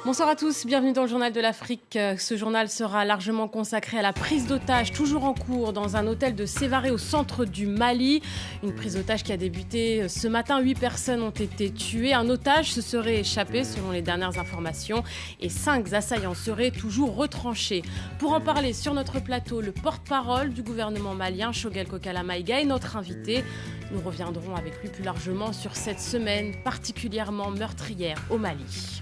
Bonsoir à tous, bienvenue dans le Journal de l'Afrique. Ce journal sera largement consacré à la prise d'otages toujours en cours dans un hôtel de Sévaré au centre du Mali. Une prise d'otages qui a débuté ce matin. 8 personnes ont été tuées. Un otage se serait échappé selon les dernières informations et 5 assaillants seraient toujours retranchés. Pour en parler sur notre plateau, le porte-parole du gouvernement malien, Choguel Kokala Maïga, est notre invité. Nous reviendrons avec lui plus largement sur cette semaine particulièrement meurtrière au Mali.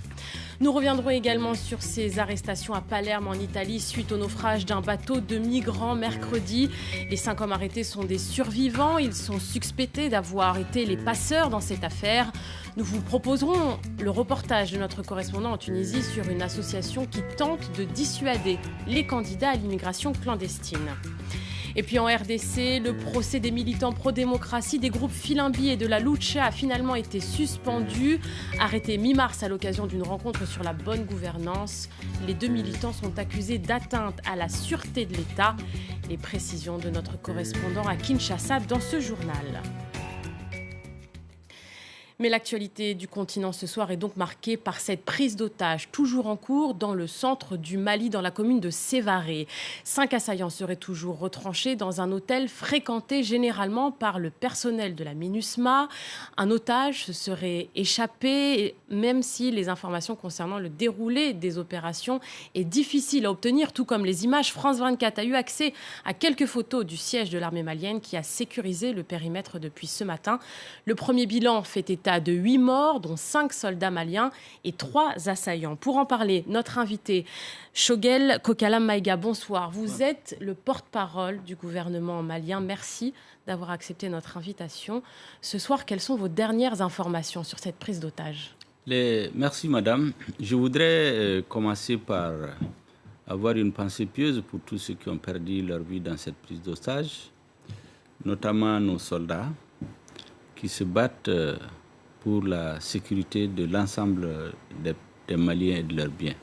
Nous reviendrons également sur ces arrestations à Palerme en Italie suite au naufrage d'un bateau de migrants mercredi. Les 5 hommes arrêtés sont des survivants. Ils sont suspectés d'avoir été les passeurs dans cette affaire. Nous vous proposerons le reportage de notre correspondant en Tunisie sur une association qui tente de dissuader les candidats à l'immigration clandestine. Et puis en RDC, le procès des militants pro-démocratie des groupes Filimbi et de la Lucha a finalement été suspendu. Arrêté mi-mars à l'occasion d'une rencontre sur la bonne gouvernance, les 2 militants sont accusés d'atteinte à la sûreté de l'État. Les précisions de notre correspondant à Kinshasa dans ce journal. Mais l'actualité du continent ce soir est donc marquée par cette prise d'otage toujours en cours dans le centre du Mali, dans la commune de Sévaré. 5 assaillants seraient toujours retranchés dans un hôtel fréquenté généralement par le personnel de la MINUSMA. Un otage se serait échappé, même si les informations concernant le déroulé des opérations est difficile à obtenir, tout comme les images. France 24 a eu accès à quelques photos du siège de l'armée malienne qui a sécurisé le périmètre depuis ce matin. Le premier bilan fait état de 8 morts, dont 5 soldats maliens et 3 assaillants. Pour en parler, notre invité, Choguel Kokala Maïga, bonsoir. Vous êtes le porte-parole du gouvernement malien. Merci d'avoir accepté notre invitation. Ce soir, quelles sont vos dernières informations sur cette prise d'otage ? Merci madame. Je voudrais commencer par avoir une pensée pieuse pour tous ceux qui ont perdu leur vie dans cette prise d'otage, notamment nos soldats qui se battent pour la sécurité de l'ensemble des Maliens et de leurs biens.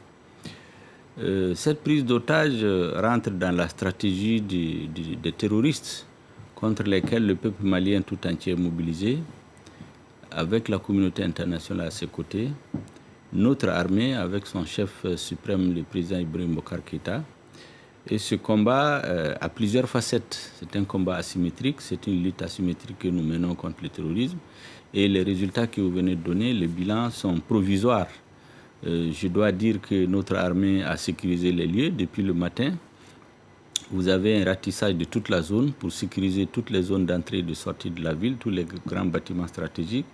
Cette prise d'otage rentre dans la stratégie des terroristes contre lesquels le peuple malien tout entier est mobilisé, avec la communauté internationale à ses côtés, notre armée avec son chef suprême, le président Ibrahim Boubacar Keïta. Et ce combat a plusieurs facettes. C'est un combat asymétrique, c'est une lutte asymétrique que nous menons contre le terrorisme. Et les résultats que vous venez de donner, les bilans sont provisoires. Je dois dire que notre armée a sécurisé les lieux depuis le matin. Vous avez un ratissage de toute la zone pour sécuriser toutes les zones d'entrée et de sortie de la ville, tous les grands bâtiments stratégiques.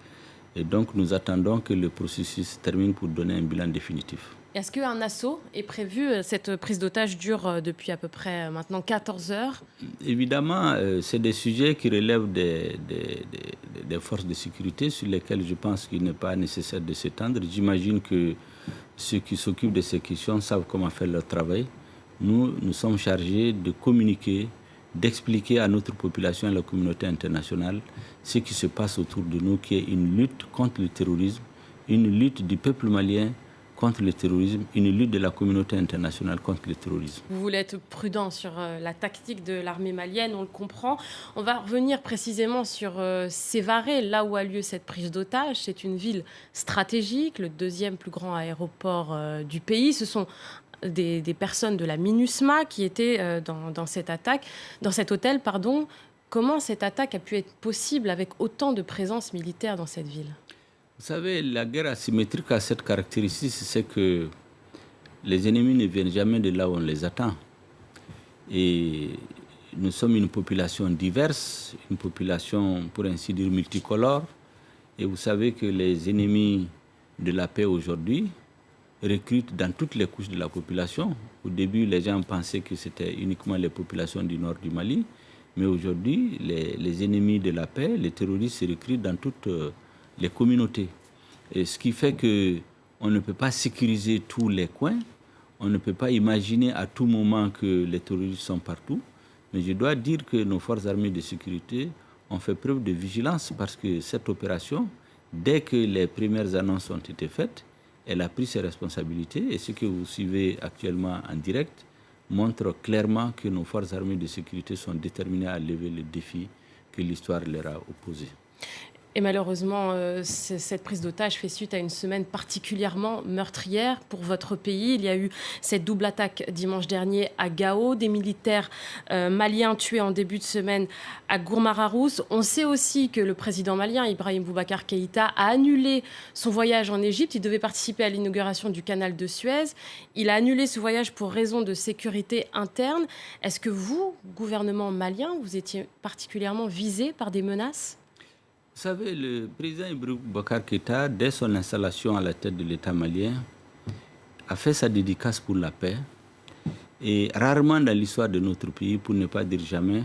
Et donc nous attendons que le processus se termine pour donner un bilan définitif. Est-ce qu'un assaut est prévu? Cette prise d'otage dure depuis à peu près maintenant 14 heures. Évidemment, c'est des sujets qui relèvent des forces de sécurité sur lesquels je pense qu'il n'est pas nécessaire de s'étendre. J'imagine que ceux qui s'occupent de ces questions savent comment faire leur travail. Nous sommes chargés de communiquer, d'expliquer à notre population et à la communauté internationale ce qui se passe autour de nous, qui est une lutte contre le terrorisme, une lutte du peuple malien contre le terrorisme, une lutte de la communauté internationale contre le terrorisme. Vous voulez être prudent sur la tactique de l'armée malienne, on le comprend. On va revenir précisément sur Sévaré, là où a lieu cette prise d'otage. C'est une ville stratégique, le 2e plus grand aéroport du pays. Ce sont des personnes de la MINUSMA qui étaient dans cette attaque, dans cet hôtel, pardon. Comment cette attaque a pu être possible avec autant de présence militaire dans cette ville ? Vous savez, la guerre asymétrique a cette caractéristique, c'est que les ennemis ne viennent jamais de là où on les attend. Et nous sommes une population diverse, une population, pour ainsi dire, multicolore. Et vous savez que les ennemis de la paix aujourd'hui recrutent dans toutes les couches de la population. Au début, les gens pensaient que c'était uniquement les populations du nord du Mali. Mais aujourd'hui, les ennemis de la paix, les terroristes, se recrutent dans toutes les communautés. Et ce qui fait qu'on ne peut pas sécuriser tous les coins, on ne peut pas imaginer à tout moment que les terroristes sont partout. Mais je dois dire que nos forces armées de sécurité ont fait preuve de vigilance parce que cette opération, dès que les premières annonces ont été faites, elle a pris ses responsabilités. Et ce que vous suivez actuellement en direct montre clairement que nos forces armées de sécurité sont déterminées à lever le défi que l'histoire leur a opposé. Et malheureusement, cette prise d'otage fait suite à une semaine particulièrement meurtrière pour votre pays. Il y a eu cette double attaque dimanche dernier à Gao, des militaires maliens tués en début de semaine à Gourmararousse. On sait aussi que le président malien, Ibrahim Boubacar Keïta, a annulé son voyage en Égypte. Il devait participer à l'inauguration du canal de Suez. Il a annulé ce voyage pour raison de sécurité interne. Est-ce que vous, gouvernement malien, vous étiez particulièrement visé par des menaces ? Vous savez, le président Ibrahim Boubacar Keïta, dès son installation à la tête de l'État malien, a fait sa dédicace pour la paix. Et rarement dans l'histoire de notre pays, pour ne pas dire jamais,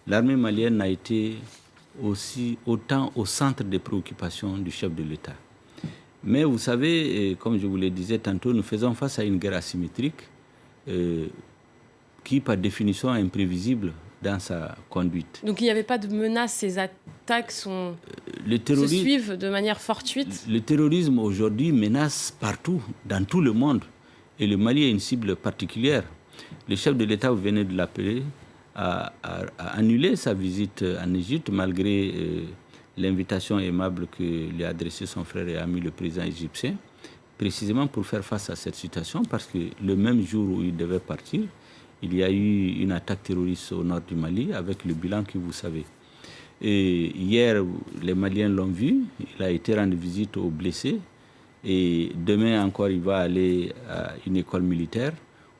l'armée malienne n'a été autant au centre des préoccupations du chef de l'État. Mais vous savez, comme je vous le disais tantôt, nous faisons face à une guerre asymétrique qui, par définition, est imprévisible dans sa conduite. Donc il n'y avait pas de menace, ces attaques se suivent de manière fortuite. Le terrorisme aujourd'hui menace partout, dans tout le monde. Et le Mali est une cible particulière. Le chef de l'État, vous venez de l'appeler, a annulé sa visite en Égypte malgré l'invitation aimable que lui a adressée son frère et ami le président égyptien, précisément pour faire face à cette situation, parce que le même jour où il devait partir, il y a eu une attaque terroriste au nord du Mali avec le bilan que vous savez. Et hier, les Maliens l'ont vu, il a été rendre visite aux blessés et demain encore, il va aller à une école militaire.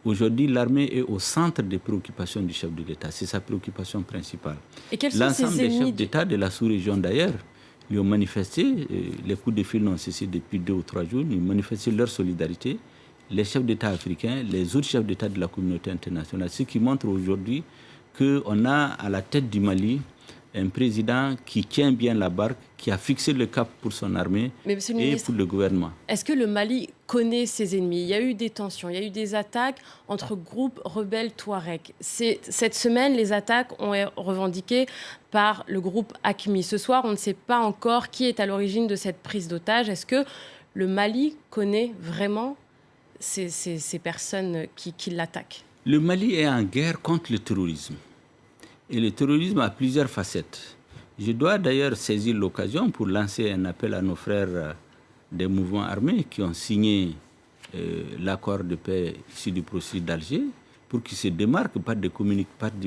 Aujourd'hui, l'armée est au centre des préoccupations du chef de l'État. C'est sa préoccupation principale. Et quels sont ses ennemis ? L'ensemble des chefs d'État de la sous-région d'ailleurs lui ont manifesté, les coups de fil n'ont cessé depuis 2 ou 3 jours, ils ont manifesté leur solidarité. Les chefs d'État africains, les autres chefs d'État de la communauté internationale, ce qui montre aujourd'hui qu'on a à la tête du Mali un président qui tient bien la barque, qui a fixé le cap pour son armée et pour le gouvernement. Est-ce que le Mali connaît ses ennemis ? Il y a eu des tensions, il y a eu des attaques entre groupes rebelles Touareg. Cette semaine, les attaques ont été revendiquées par le groupe AQMI. Ce soir, on ne sait pas encore qui est à l'origine de cette prise d'otage. Est-ce que le Mali connaît vraiment ces personnes qui l'attaquent ? Le Mali est en guerre contre le terrorisme. Et le terrorisme a plusieurs facettes. Je dois d'ailleurs saisir l'occasion pour lancer un appel à nos frères des mouvements armés qui ont signé l'accord de paix issu du processus d'Alger pour qu'ils se démarquent par des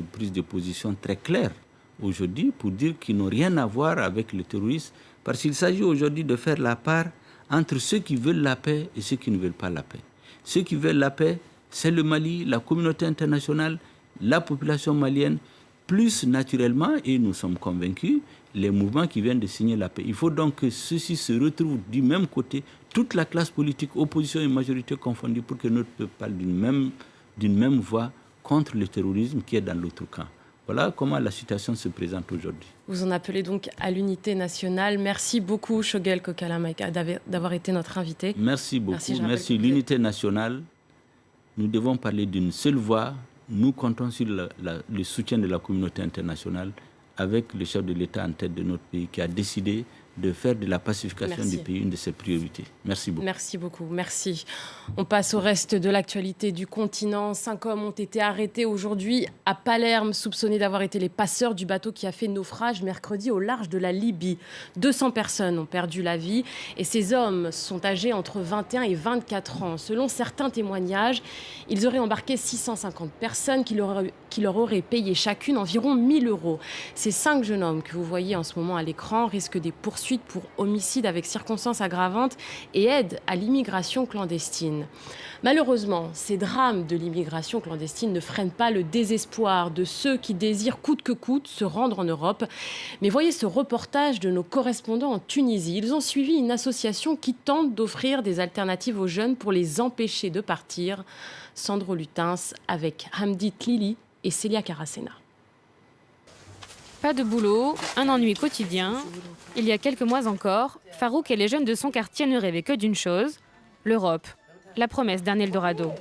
prises de position très claires aujourd'hui pour dire qu'ils n'ont rien à voir avec le terrorisme, parce qu'il s'agit aujourd'hui de faire la part entre ceux qui veulent la paix et ceux qui ne veulent pas la paix. Ceux qui veulent la paix, c'est le Mali, la communauté internationale, la population malienne, plus naturellement, et nous sommes convaincus, les mouvements qui viennent de signer la paix. Il faut donc que ceux-ci se retrouvent du même côté, toute la classe politique, opposition et majorité confondues, pour que notre peuple parle d'une même voix contre le terrorisme qui est dans l'autre camp. Voilà comment la situation se présente aujourd'hui. Vous en appelez donc à l'unité nationale. Merci beaucoup, Choguel Kokala Maïga, d'avoir été notre invité. Merci beaucoup. Merci. L'unité nationale, nous devons parler d'une seule voix. Nous comptons sur le soutien de la communauté internationale avec le chef de l'État en tête de notre pays qui a décidé de faire de la pacification du pays une de ses priorités. Merci beaucoup. Merci beaucoup, merci. On passe au reste de l'actualité du continent. 5 hommes ont été arrêtés aujourd'hui à Palerme, soupçonnés d'avoir été les passeurs du bateau qui a fait naufrage mercredi au large de la Libye. 200 personnes ont perdu la vie et ces hommes sont âgés entre 21 et 24 ans. Selon certains témoignages, ils auraient embarqué 650 personnes qui leur auraient payé chacune environ 1 000 €. Ces 5 jeunes hommes que vous voyez en ce moment à l'écran risquent des poursuites pour homicide avec circonstances aggravantes et aide à l'immigration clandestine. Malheureusement, ces drames de l'immigration clandestine ne freinent pas le désespoir de ceux qui désirent coûte que coûte se rendre en Europe. Mais voyez ce reportage de nos correspondants en Tunisie. Ils ont suivi une association qui tente d'offrir des alternatives aux jeunes pour les empêcher de partir. Sandro Lutens avec Hamdi Tlili et Célia Caracena. Pas de boulot, un ennui quotidien. Il y a quelques mois encore, Farouk et les jeunes de son quartier ne rêvaient que d'une chose, l'Europe, la promesse d'un Eldorado.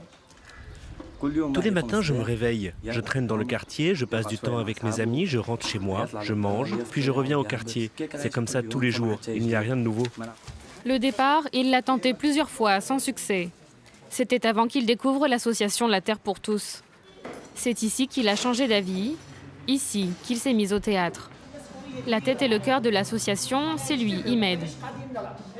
Tous les matins, je me réveille. Je traîne dans le quartier, je passe du temps avec mes amis, je rentre chez moi, je mange, puis je reviens au quartier. C'est comme ça tous les jours, il n'y a rien de nouveau. Le départ, il l'a tenté plusieurs fois, sans succès. C'était avant qu'il découvre l'association La Terre pour tous. C'est ici qu'il a changé d'avis, ici qu'il s'est mis au théâtre. La tête et le cœur de l'association, c'est lui, Imed.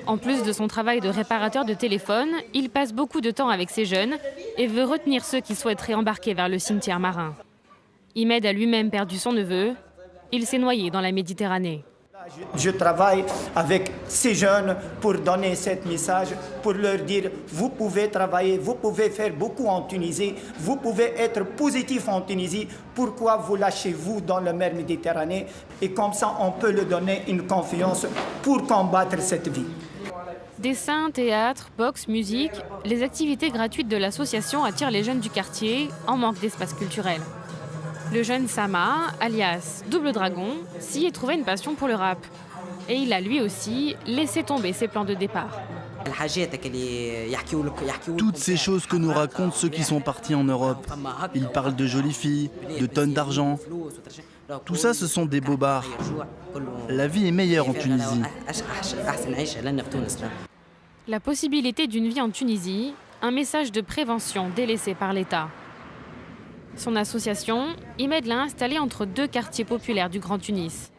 En plus de son travail de réparateur de téléphone, il passe beaucoup de temps avec ces jeunes et veut retenir ceux qui souhaiteraient embarquer vers le cimetière marin. Imed a lui-même perdu son neveu. Il s'est noyé dans la Méditerranée. Je travaille avec ces jeunes pour donner ce message, pour leur dire vous pouvez travailler, vous pouvez faire beaucoup en Tunisie, vous pouvez être positif en Tunisie, pourquoi vous lâchez-vous dans la mer Méditerranée? Et comme ça, on peut leur donner une confiance pour combattre cette vie. Dessin, théâtre, boxe, musique, les activités gratuites de l'association attirent les jeunes du quartier en manque d'espace culturel. Le jeune Sama, alias Double Dragon, s'y est trouvé une passion pour le rap. Et il a lui aussi laissé tomber ses plans de départ. Toutes ces choses que nous racontent ceux qui sont partis en Europe. Ils parlent de jolies filles, de tonnes d'argent. Tout ça, ce sont des bobards. La vie est meilleure en Tunisie. La possibilité d'une vie en Tunisie, un message de prévention délaissé par l'État. Son association, Imed l'a installée entre deux quartiers populaires du Grand Tunis.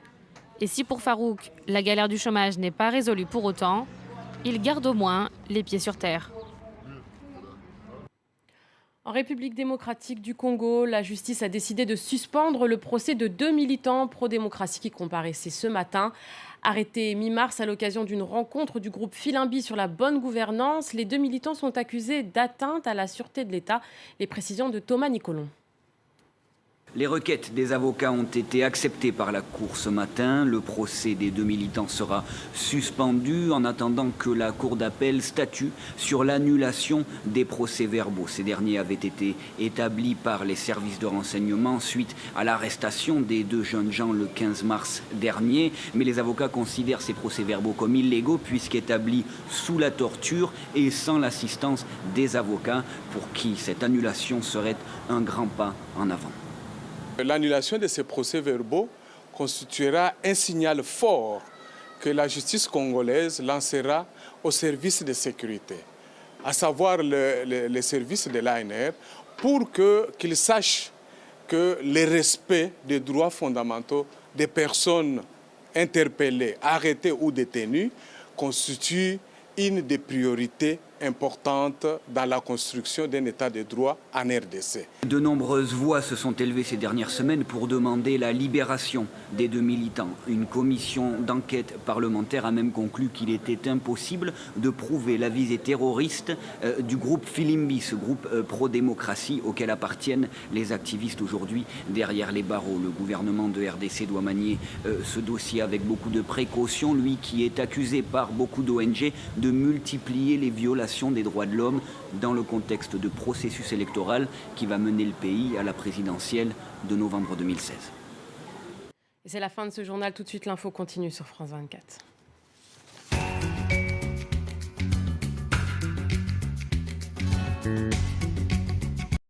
Et si pour Farouk, la galère du chômage n'est pas résolue pour autant, il garde au moins les pieds sur terre. En République démocratique du Congo, la justice a décidé de suspendre le procès de 2 militants pro-démocratie qui comparaissaient ce matin. Arrêtés mi-mars à l'occasion d'une rencontre du groupe Filimbi sur la bonne gouvernance, les 2 militants sont accusés d'atteinte à la sûreté de l'État. Les précisions de Thomas Nicolon. Les requêtes des avocats ont été acceptées par la Cour ce matin. Le procès des 2 militants sera suspendu en attendant que la Cour d'appel statue sur l'annulation des procès-verbaux. Ces derniers avaient été établis par les services de renseignement suite à l'arrestation des 2 jeunes gens le 15 mars dernier. Mais les avocats considèrent ces procès-verbaux comme illégaux puisqu'établis sous la torture et sans l'assistance des avocats pour qui cette annulation serait un grand pas en avant. L'annulation de ces procès-verbaux constituera un signal fort que la justice congolaise lancera aux services de sécurité, à savoir les services de l'ANR, pour qu'ils sachent que le respect des droits fondamentaux des personnes interpellées, arrêtées ou détenues constitue une des priorités importantes dans la construction d'un état de droit en RDC. De nombreuses voix se sont élevées ces dernières semaines pour demander la libération des 2 militants. Une commission d'enquête parlementaire a même conclu qu'il était impossible de prouver la visée terroriste du groupe Filimbi, ce groupe pro-démocratie auquel appartiennent les activistes aujourd'hui derrière les barreaux. Le gouvernement de RDC doit manier ce dossier avec beaucoup de précaution, lui qui est accusé par beaucoup d'ONG de multiplier les violations des droits de l'homme dans le contexte de processus électoral qui va mener le pays à la présidentielle de novembre 2016. Et c'est la fin de ce journal. Tout de suite, l'info continue sur France 24.